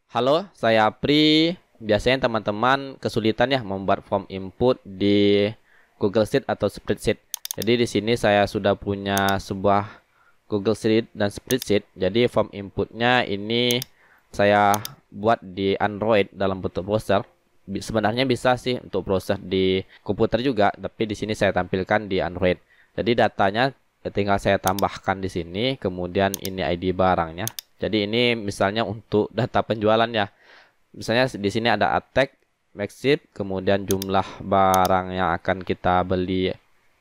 Halo, saya Apri. Biasanya teman-teman kesulitan ya membuat form input di Google Sheet atau Spreadsheet. Jadi di sini saya sudah punya sebuah Google Sheet dan Spreadsheet. Jadi form inputnya ini saya buat di Android dalam bentuk browser. Sebenarnya bisa sih untuk browser di komputer juga, tapi di sini saya tampilkan di Android. Jadi datanya tinggal saya tambahkan di sini, kemudian ini ID barangnya. Jadi ini misalnya untuk data penjualan ya. Misalnya di sini ada attack, maxip, kemudian jumlah barang yang akan kita beli,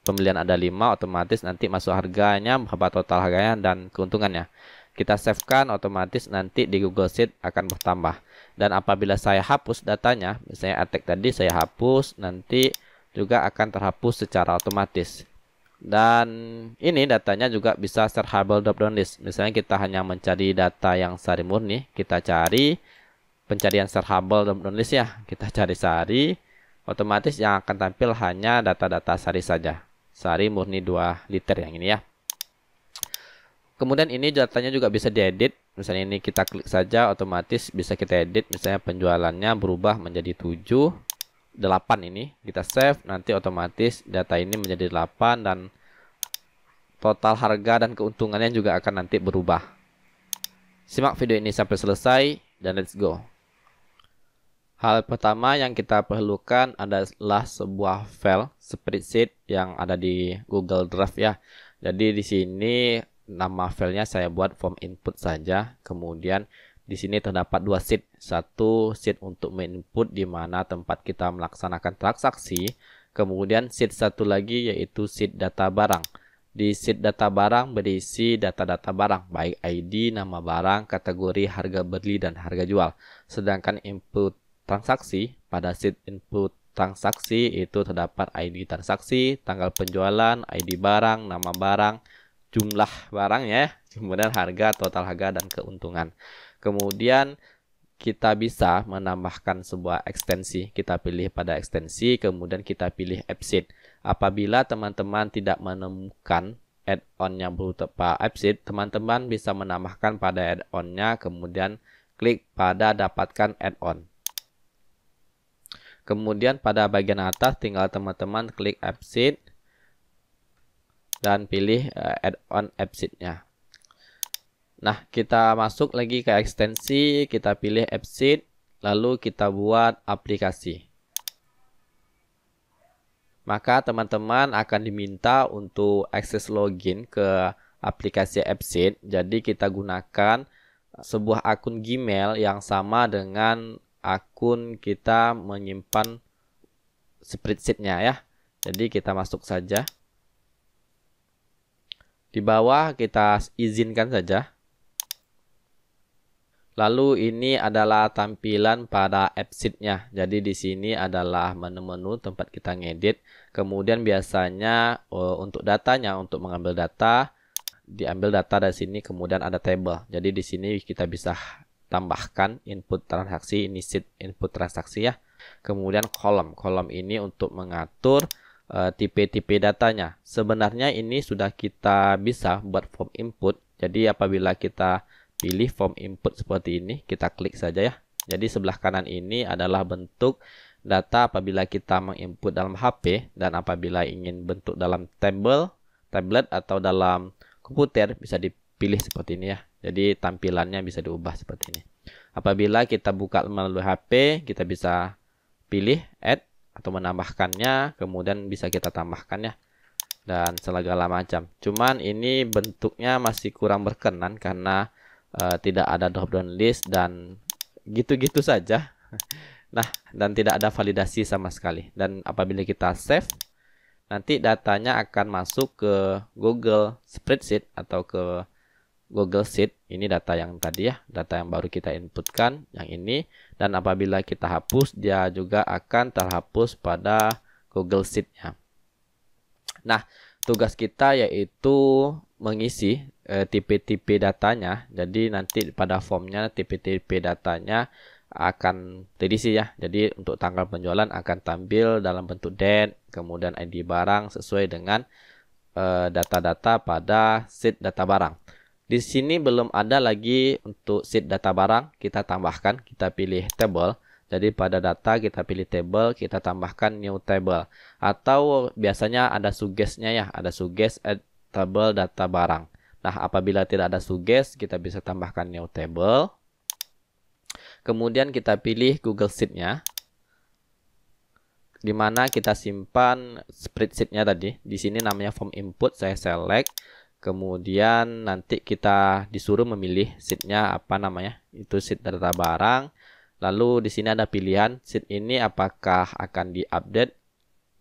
pembelian ada 5, otomatis nanti masuk harganya, berapa total harganya dan keuntungannya. Kita save kan, otomatis nanti di Google Sheet akan bertambah. Dan apabila saya hapus datanya, misalnya attack tadi saya hapus, nanti juga akan terhapus secara otomatis. Dan ini datanya juga bisa searchable drop-down list. Misalnya kita hanya mencari data yang sari murni, kita cari pencarian searchable drop-down list ya. Kita cari sari, otomatis yang akan tampil hanya data-data sari saja. Sari murni 2 liter yang ini ya. Kemudian ini datanya juga bisa diedit. Misalnya ini kita klik saja, otomatis bisa kita edit. Misalnya penjualannya berubah menjadi 7. 8 ini kita save, nanti otomatis data ini menjadi 8 dan total harga dan keuntungannya juga akan nanti berubah. Simak video ini sampai selesai dan let's go. Hal pertama yang kita perlukan adalah sebuah file spreadsheet yang ada di Google Drive ya. Jadi di sini nama filenya saya buat form input saja. Kemudian di sini terdapat 2 sheet. Satu sheet untuk menginput di mana tempat kita melaksanakan transaksi. Kemudian sheet satu lagi yaitu sheet data barang. Di sheet data barang berisi data-data barang, baik ID, nama barang, kategori, harga beli, dan harga jual. Sedangkan input transaksi, pada sheet input transaksi itu terdapat ID transaksi, tanggal penjualan, ID barang, nama barang, jumlah barangnya, kemudian harga, total harga, dan keuntungan. Kemudian kita bisa menambahkan sebuah ekstensi. Kita pilih pada ekstensi, kemudian kita pilih AppSheet. Apabila teman-teman tidak menemukan add-on yang berupa AppSheet, teman-teman bisa menambahkan pada add-onnya, kemudian klik pada dapatkan add-on. Kemudian pada bagian atas tinggal teman-teman klik AppSheet dan pilih add-on AppSheet-nya. Nah, kita masuk lagi ke ekstensi, kita pilih AppSheet, lalu kita buat aplikasi. Maka teman-teman akan diminta untuk akses login ke aplikasi AppSheet. Jadi kita gunakan sebuah akun Gmail yang sama dengan akun kita menyimpan spreadsheet-nya ya. Jadi kita masuk saja. Di bawah kita izinkan saja. Lalu ini adalah tampilan pada AppSheet-nya. Jadi di sini adalah menu-menu tempat kita ngedit. Kemudian biasanya untuk datanya, untuk mengambil data, diambil data dari sini, kemudian ada table. Jadi di sini kita bisa tambahkan input transaksi, ini sheet input transaksi ya. Kemudian kolom ini untuk mengatur tipe-tipe datanya. Sebenarnya ini sudah kita bisa buat form input. Jadi apabila kita pilih form input seperti ini, kita klik saja ya. Jadi sebelah kanan ini adalah bentuk data apabila kita menginput dalam HP, dan apabila ingin bentuk dalam tablet atau dalam komputer bisa dipilih seperti ini ya. Jadi tampilannya bisa diubah seperti ini. Apabila kita buka melalui HP, kita bisa pilih add atau menambahkannya, kemudian bisa kita tambahkan ya, dan segala macam. Cuman ini bentuknya masih kurang berkenan karena tidak ada drop down list dan gitu-gitu saja. Nah, dan tidak ada validasi sama sekali. Dan apabila kita save, nanti datanya akan masuk ke Google Spreadsheet atau ke Google Sheet. Ini data yang tadi ya, data yang baru kita inputkan yang ini. Dan apabila kita hapus, dia juga akan terhapus pada Google Sheet-nya. Nah, tugas kita yaitu mengisi tipe-tipe datanya. Jadi nanti pada formnya tipe-tipe datanya akan terisi ya. Jadi untuk tanggal penjualan akan tampil dalam bentuk date, kemudian ID barang sesuai dengan data-data pada sheet data barang. Di sini belum ada lagi untuk sheet data barang, kita tambahkan, kita pilih table. Jadi pada data kita pilih table, kita tambahkan new table. Atau biasanya ada suggest-nya ya, ada suggest add table data barang. Nah, apabila tidak ada suggest, kita bisa tambahkan new table. Kemudian kita pilih Google Sheet-nya, di mana kita simpan spreadsheet-nya tadi. Di sini namanya form input, saya select. Kemudian nanti kita disuruh memilih sheet-nya apa namanya, itu sheet data barang. Lalu di sini ada pilihan sheet ini apakah akan diupdate,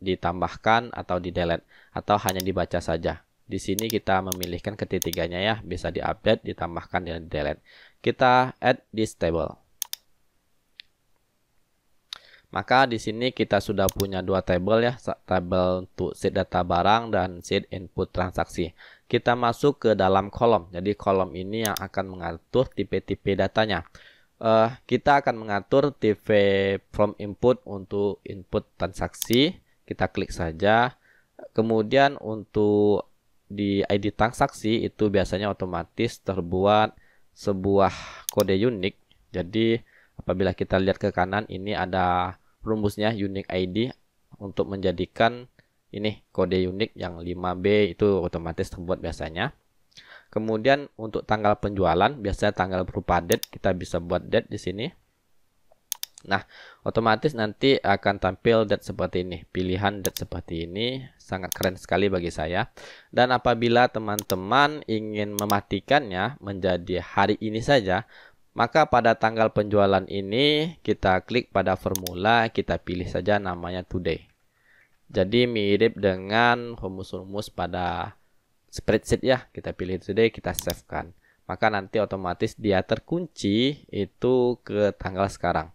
ditambahkan atau di delete, atau hanya dibaca saja. Di sini kita memilihkan ketiganya ya, bisa diupdate, ditambahkan, dan di delete. Kita add this table. Maka di sini kita sudah punya dua tabel ya, tabel untuk sheet data barang dan sheet input transaksi. Kita masuk ke dalam kolom. Jadi kolom ini yang akan mengatur tipe-tipe datanya. Kita akan mengatur tipe from input untuk input transaksi. Kita klik saja. Kemudian untuk di ID transaksi itu biasanya otomatis terbuat sebuah kode unik. Jadi apabila kita lihat ke kanan, ini ada rumusnya unique ID untuk menjadikan ini kode unik yang 5B itu otomatis terbuat biasanya. Kemudian untuk tanggal penjualan, biasanya tanggal berupa date, kita bisa buat date di sini. Nah, otomatis nanti akan tampil date seperti ini. Pilihan date seperti ini sangat keren sekali bagi saya. Dan apabila teman-teman ingin mematikannya menjadi hari ini saja, maka pada tanggal penjualan ini kita klik pada formula, kita pilih saja namanya today. Jadi mirip dengan rumus-rumus pada spreadsheet ya. Kita pilih today, kita save kan. Maka nanti otomatis dia terkunci itu ke tanggal sekarang.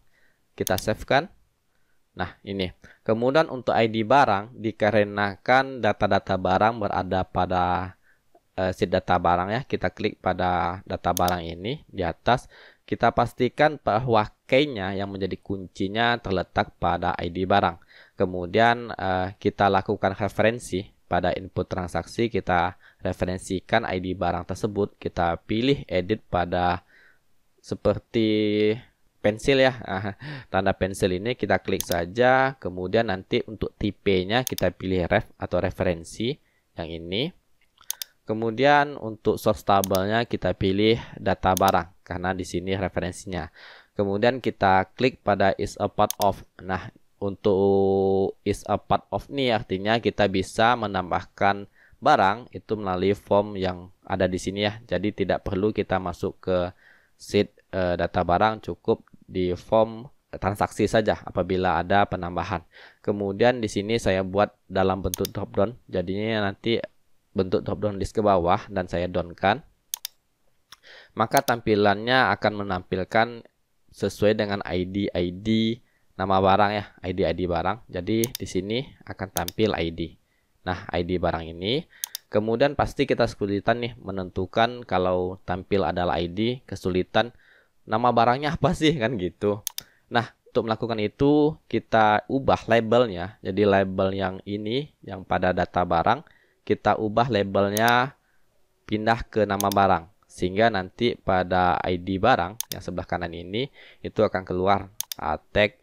Kita save kan. Nah ini. Kemudian untuk ID barang, dikarenakan data-data barang berada pada sheet data barang ya. Kita klik pada data barang ini di atas. Kita pastikan bahwa key-nya yang menjadi kuncinya terletak pada ID barang. Kemudian kita lakukan referensi pada input transaksi. Kita referensikan ID barang tersebut. Kita pilih edit pada seperti pensil ya. Tanda pensil ini kita klik saja. Kemudian nanti untuk tipenya kita pilih ref atau referensi yang ini. Kemudian untuk source tabelnya kita pilih data barang karena di sini referensinya. Kemudian kita klik pada is a part of. Nah, untuk is a part of ini artinya kita bisa menambahkan barang itu melalui form yang ada di sini ya. Jadi tidak perlu kita masuk ke sheet data barang, cukup di form transaksi saja apabila ada penambahan. Kemudian di sini saya buat dalam bentuk drop down. Jadinya nanti bentuk drop down list ke bawah dan saya down kan. Maka tampilannya akan menampilkan sesuai dengan ID nama barang ya, ID barang. Jadi di sini akan tampil ID. Nah, ID barang ini. Kemudian pasti kita kesulitan nih menentukan kalau tampil adalah ID, kesulitan nama barangnya apa sih kan gitu. Nah, untuk melakukan itu kita ubah labelnya. Jadi label yang ini yang pada data barang kita ubah labelnya pindah ke nama barang, sehingga nanti pada ID barang yang sebelah kanan ini itu akan keluar tag,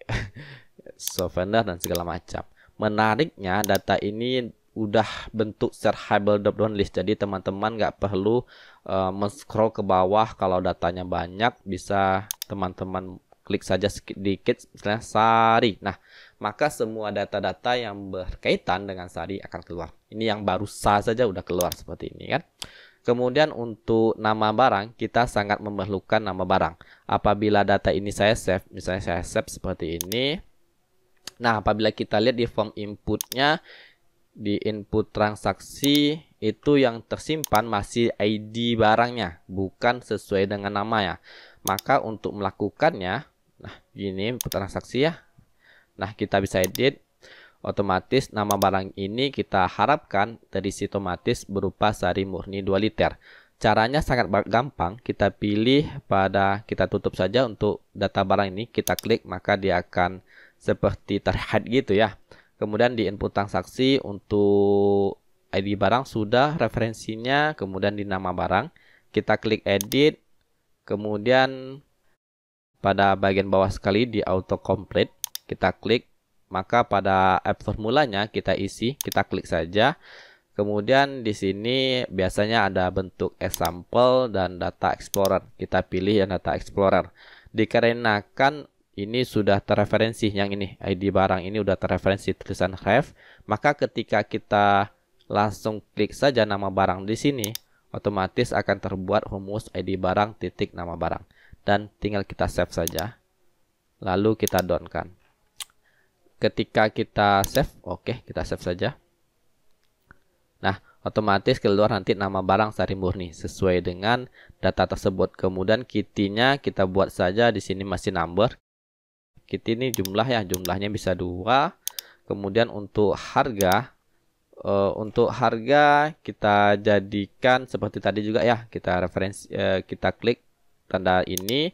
souvenir dan segala macam. Menariknya data ini udah bentuk searchable drop down list, jadi teman-teman nggak perlu men-scroll ke bawah. Kalau datanya banyak bisa teman-teman klik saja sedikit misalnya Sari. Nah, maka semua data-data yang berkaitan dengan Sari akan keluar. Ini yang baru saja udah keluar seperti ini kan. Kemudian untuk nama barang, kita sangat memerlukan nama barang. Apabila data ini saya save, misalnya saya save seperti ini. Nah, apabila kita lihat di form inputnya, di input transaksi itu yang tersimpan masih ID barangnya, bukan sesuai dengan namanya. Maka untuk melakukannya, nah ini input transaksi ya. Nah, kita bisa edit. Otomatis nama barang ini kita harapkan terisi otomatis berupa Sari murni 2 liter. Caranya sangat gampang. Kita pilih pada, kita tutup saja untuk data barang ini. Kita klik maka dia akan seperti terhide gitu ya. Kemudian di input transaksi untuk ID barang sudah referensinya. Kemudian di nama barang kita klik edit, kemudian pada bagian bawah sekali di auto complete kita klik, maka pada app formulanya kita isi, kita klik saja. Kemudian di sini biasanya ada bentuk example dan data explorer. Kita pilih yang data explorer. Dikarenakan ini sudah terreferensi, yang ini ID barang ini sudah terreferensi tulisan ref, maka ketika kita langsung klik saja nama barang di sini, otomatis akan terbuat rumus ID barang titik nama barang, dan tinggal kita save saja. Lalu kita downkan. Ketika kita save, oke, kita save saja. Nah, otomatis keluar nanti nama barang Sari Murni sesuai dengan data tersebut. Kemudian kitty-nya kita buat saja di sini masih number. Kitty ini jumlah ya, jumlahnya bisa 2. Kemudian untuk harga kita jadikan seperti tadi juga ya, kita referensi kita klik tanda ini.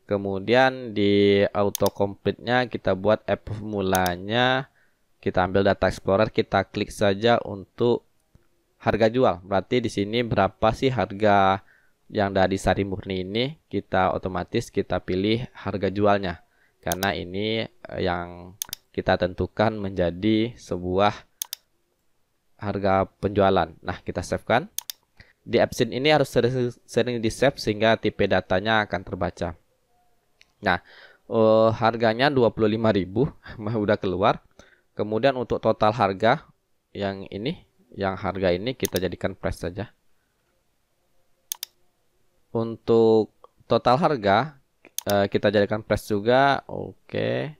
Kemudian di auto complete-nya kita buat app formulanya, kita ambil data explorer, kita klik saja untuk harga jual. Berarti di sini berapa sih harga yang dari Sari Murni ini, kita otomatis kita pilih harga jualnya, karena ini yang kita tentukan menjadi sebuah harga penjualan. Nah, kita save kan. Di absen ini harus sering di save sehingga tipe datanya akan terbaca. Nah, harganya 25.000 udah keluar. Kemudian untuk total harga yang ini, yang harga ini kita jadikan price saja. Untuk total harga kita jadikan price juga. Oke.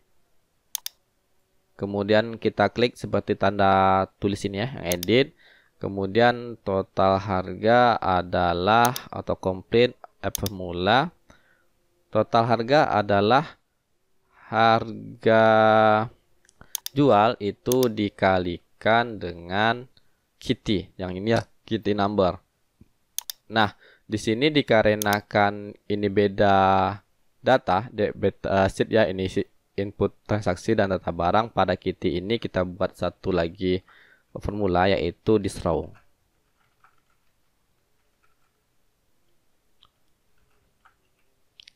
Kemudian kita klik seperti tanda tulis ini ya, yang edit. Kemudian total harga adalah autocomplete app formula. Total harga adalah harga jual itu dikalikan dengan kitty, yang ini ya, kitty number. Nah, di sini dikarenakan ini beda data, beta sheet ya, ini input transaksi dan data barang. Pada kitty ini kita buat satu lagi formula, yaitu this row.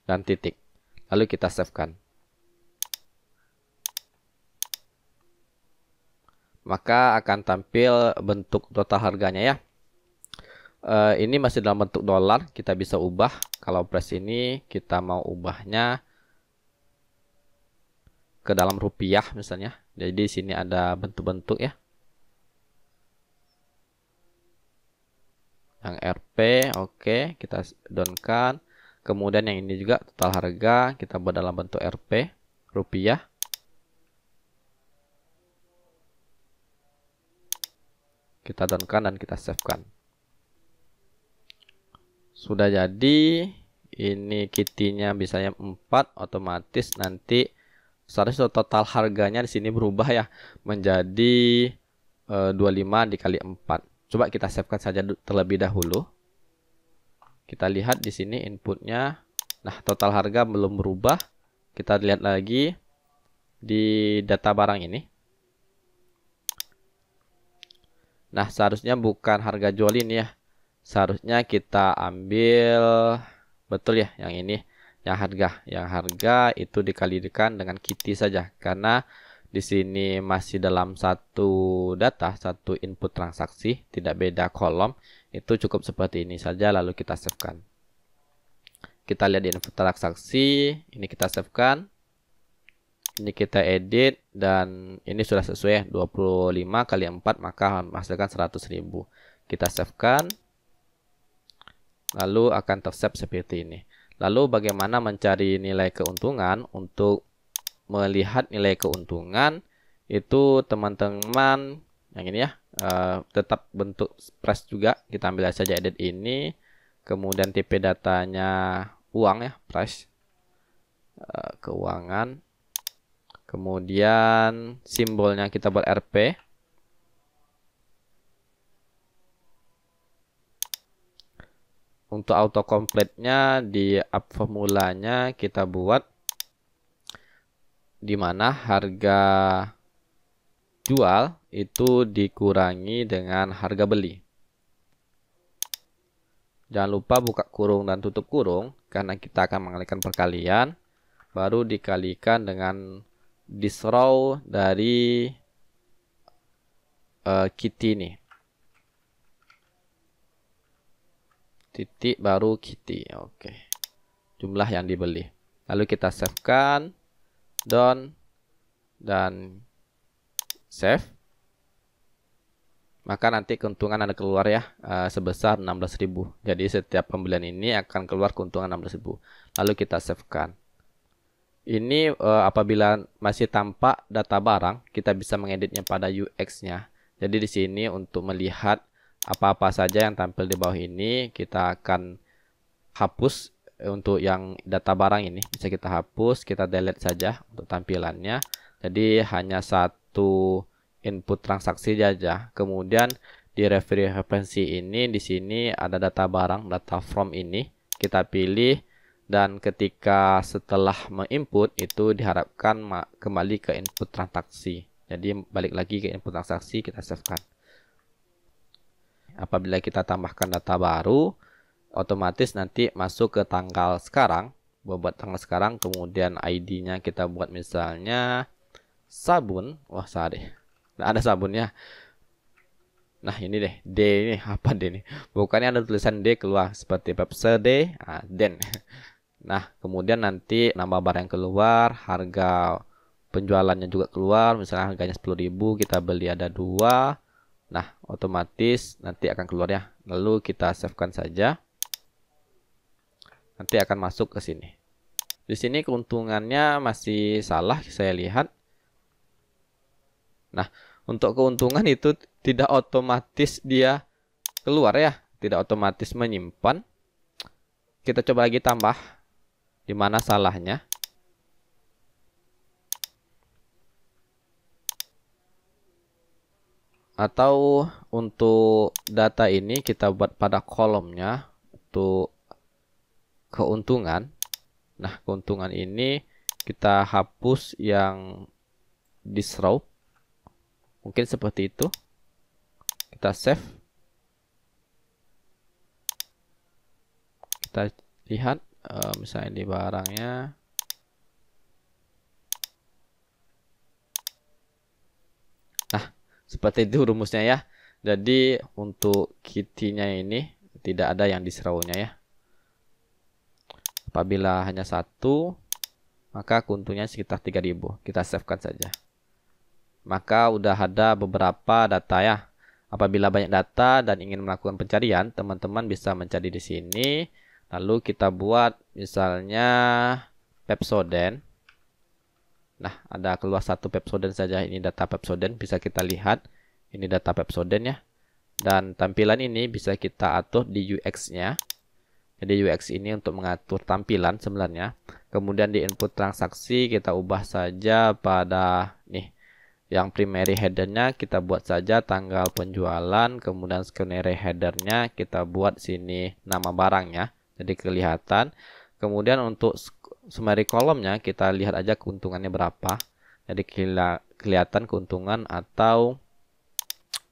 Dan titik. Lalu kita save kan. Maka akan tampil bentuk total harganya ya. Ini masih dalam bentuk dolar, kita bisa ubah. Kalau price ini kita mau ubahnya ke dalam rupiah misalnya. Jadi di sini ada bentuk-bentuk ya. Yang RP, oke, kita downkan. Kemudian yang ini juga total harga kita buat dalam bentuk RP, rupiah. Kita downkan dan kita save kan. Sudah jadi, ini kitty-nya bisanya 4, otomatis nanti seharusnya total harganya di sini berubah ya menjadi 25 dikali 4. Coba kita savekan saja terlebih dahulu. Kita lihat di sini inputnya. Nah, total harga belum berubah. Kita lihat lagi di data barang ini. Nah, seharusnya bukan harga jual ini ya. Seharusnya kita ambil betul ya yang ini, yang harga itu dikalikan dengan kitty saja, karena di sini masih dalam satu data, satu input transaksi, tidak beda kolom. Itu cukup seperti ini saja, lalu kita save kan. Kita lihat di input transaksi, ini kita save kan. Ini kita edit dan ini sudah sesuai 25 kali 4 maka menghasilkan 100.000. Kita save kan. Lalu akan tersave seperti ini. Lalu bagaimana mencari nilai keuntungan? Untuk melihat nilai keuntungan itu teman-teman yang ini ya, tetap bentuk price juga. Kita ambil saja edit ini. Kemudian tipe datanya uang ya, price, keuangan. Kemudian simbolnya kita buat RP. Untuk autocomplete-nya di app formulanya kita buat di mana harga jual itu dikurangi dengan harga beli. Jangan lupa buka kurung dan tutup kurung, karena kita akan mengalihkan perkalian. Baru dikalikan dengan this row dari kitty ini. Titik baru kitty. Oke. Jumlah yang dibeli. Lalu kita save-kan. Done. Dan save. Maka nanti keuntungan Anda keluar ya sebesar 16.000. Jadi setiap pembelian ini akan keluar keuntungan 16.000. Lalu kita save-kan. Ini apabila masih tampak data barang, kita bisa mengeditnya pada UX-nya. Jadi di sini untuk melihat apa-apa saja yang tampil di bawah ini, kita akan hapus untuk yang data barang ini. Bisa kita hapus, kita delete saja untuk tampilannya. Jadi hanya satu input transaksi saja. Kemudian di referensi ini di sini ada data barang, data from ini. Kita pilih dan ketika setelah menginput itu diharapkan kembali ke input transaksi. Jadi balik lagi ke input transaksi, kita save-kan. Apabila kita tambahkan data baru, otomatis nanti masuk ke tanggal sekarang. Buat tanggal sekarang, kemudian ID-nya kita buat misalnya sabun. Wah, salah deh. Nah, ada sabunnya. Nah, ini deh. D ini apa D ini? Bukannya ada tulisan D keluar seperti Pepsi D. Den. Nah, kemudian nanti nama barang yang keluar, harga penjualannya juga keluar. Misalnya harganya 10.000, kita beli ada 2. Nah, otomatis nanti akan keluar ya. Lalu kita save-kan saja. Nanti akan masuk ke sini. Di sini keuntungannya masih salah, saya lihat. Nah, untuk keuntungan itu tidak otomatis dia keluar ya, tidak otomatis menyimpan. Kita coba lagi tambah. Di mana salahnya? Atau untuk data ini kita buat pada kolomnya untuk keuntungan. Nah, keuntungan ini kita hapus yang this row. Mungkin seperti itu. Kita save. Kita lihat misalnya di barangnya. Nah, seperti itu rumusnya ya. Jadi untuk kitty-nya ini tidak ada yang di row-nya ya. Apabila hanya satu, maka keuntungannya sekitar 3.000. Kita save-kan saja. Maka udah ada beberapa data ya. Apabila banyak data dan ingin melakukan pencarian, teman-teman bisa mencari di sini. Lalu kita buat misalnya Pepsodent. Nah, ada keluar satu Pepsodent saja. Ini data Pepsodent, bisa kita lihat. Ini data Pepsodent ya. Dan tampilan ini bisa kita atur di UX-nya. Jadi UX ini untuk mengatur tampilan sebenarnya. Kemudian di input transaksi kita ubah saja pada nih. Yang primary headernya kita buat saja tanggal penjualan, kemudian secondary headernya kita buat sini nama barangnya, jadi kelihatan. Kemudian untuk summary kolomnya kita lihat aja keuntungannya berapa, jadi kelihatan keuntungan atau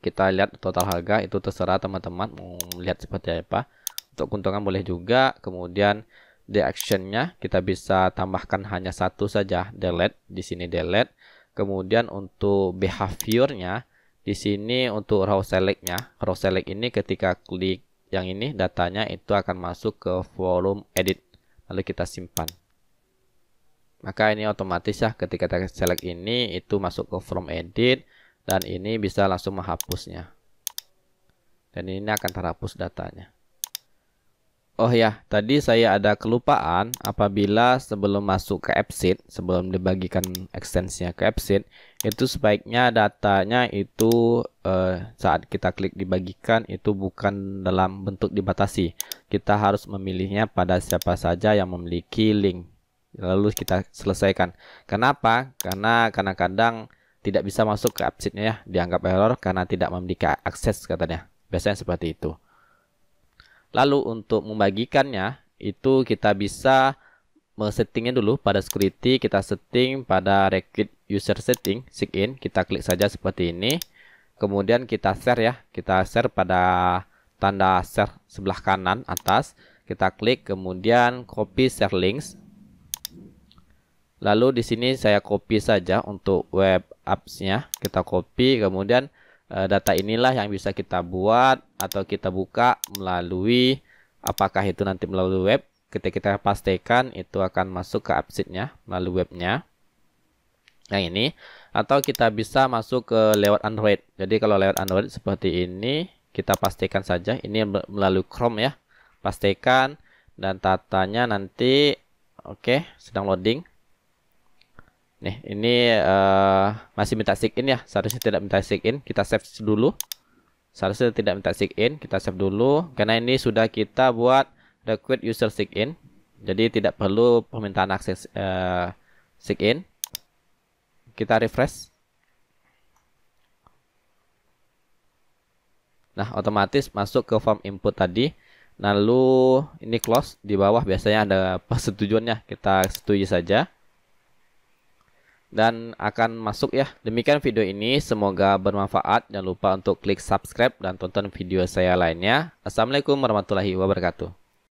kita lihat total harga, itu terserah teman-teman mau melihat seperti apa. Untuk keuntungan boleh juga. Kemudian di actionnya kita bisa tambahkan hanya satu saja, delete, di sini delete. Kemudian untuk behaviornya di sini untuk row select-nya. Row select ini ketika klik yang ini datanya itu akan masuk ke forum edit. Lalu kita simpan. Maka ini otomatis ya ketika kita select ini itu masuk ke forum edit dan ini bisa langsung menghapusnya. Dan ini akan terhapus datanya. Oh ya, tadi saya ada kelupaan apabila sebelum masuk ke AppSheet, sebelum dibagikan ekstensinya ke AppSheet, itu sebaiknya datanya itu saat kita klik dibagikan itu bukan dalam bentuk dibatasi. Kita harus memilihnya pada siapa saja yang memiliki link. Lalu kita selesaikan. Kenapa? Karena kadang-kadang tidak bisa masuk ke AppSheet-nya ya, dianggap error karena tidak memiliki akses katanya. Biasanya seperti itu. Lalu untuk membagikannya itu kita bisa settingnya dulu pada security, kita setting pada require user setting, sign, kita klik saja seperti ini. Kemudian kita share ya, kita share pada tanda share sebelah kanan atas, kita klik kemudian copy share links. Lalu di sini saya copy saja untuk web apps-nya, kita copy, kemudian data inilah yang bisa kita buat atau kita buka melalui, apakah itu nanti melalui web, ketika kita pastikan itu akan masuk ke appsheet-nya melalui webnya yang ini, atau kita bisa masuk ke lewat Android. Jadi kalau lewat Android seperti ini, kita pastikan saja ini melalui Chrome ya, pastikan, dan datanya nanti oke, sedang loading. Nih, ini masih minta sign in ya. Seharusnya tidak minta sign in. Kita save dulu. Seharusnya tidak minta sign in. Kita save dulu. Karena ini sudah kita buat request user sign in. Jadi tidak perlu permintaan akses sign in. Kita refresh. Nah, otomatis masuk ke form input tadi. Lalu ini close. Di bawah biasanya ada persetujuannya. Kita setuju saja. Dan akan masuk ya. Demikian video ini, semoga bermanfaat. Jangan lupa untuk klik subscribe dan tonton video saya lainnya. Assalamualaikum warahmatullahi wabarakatuh.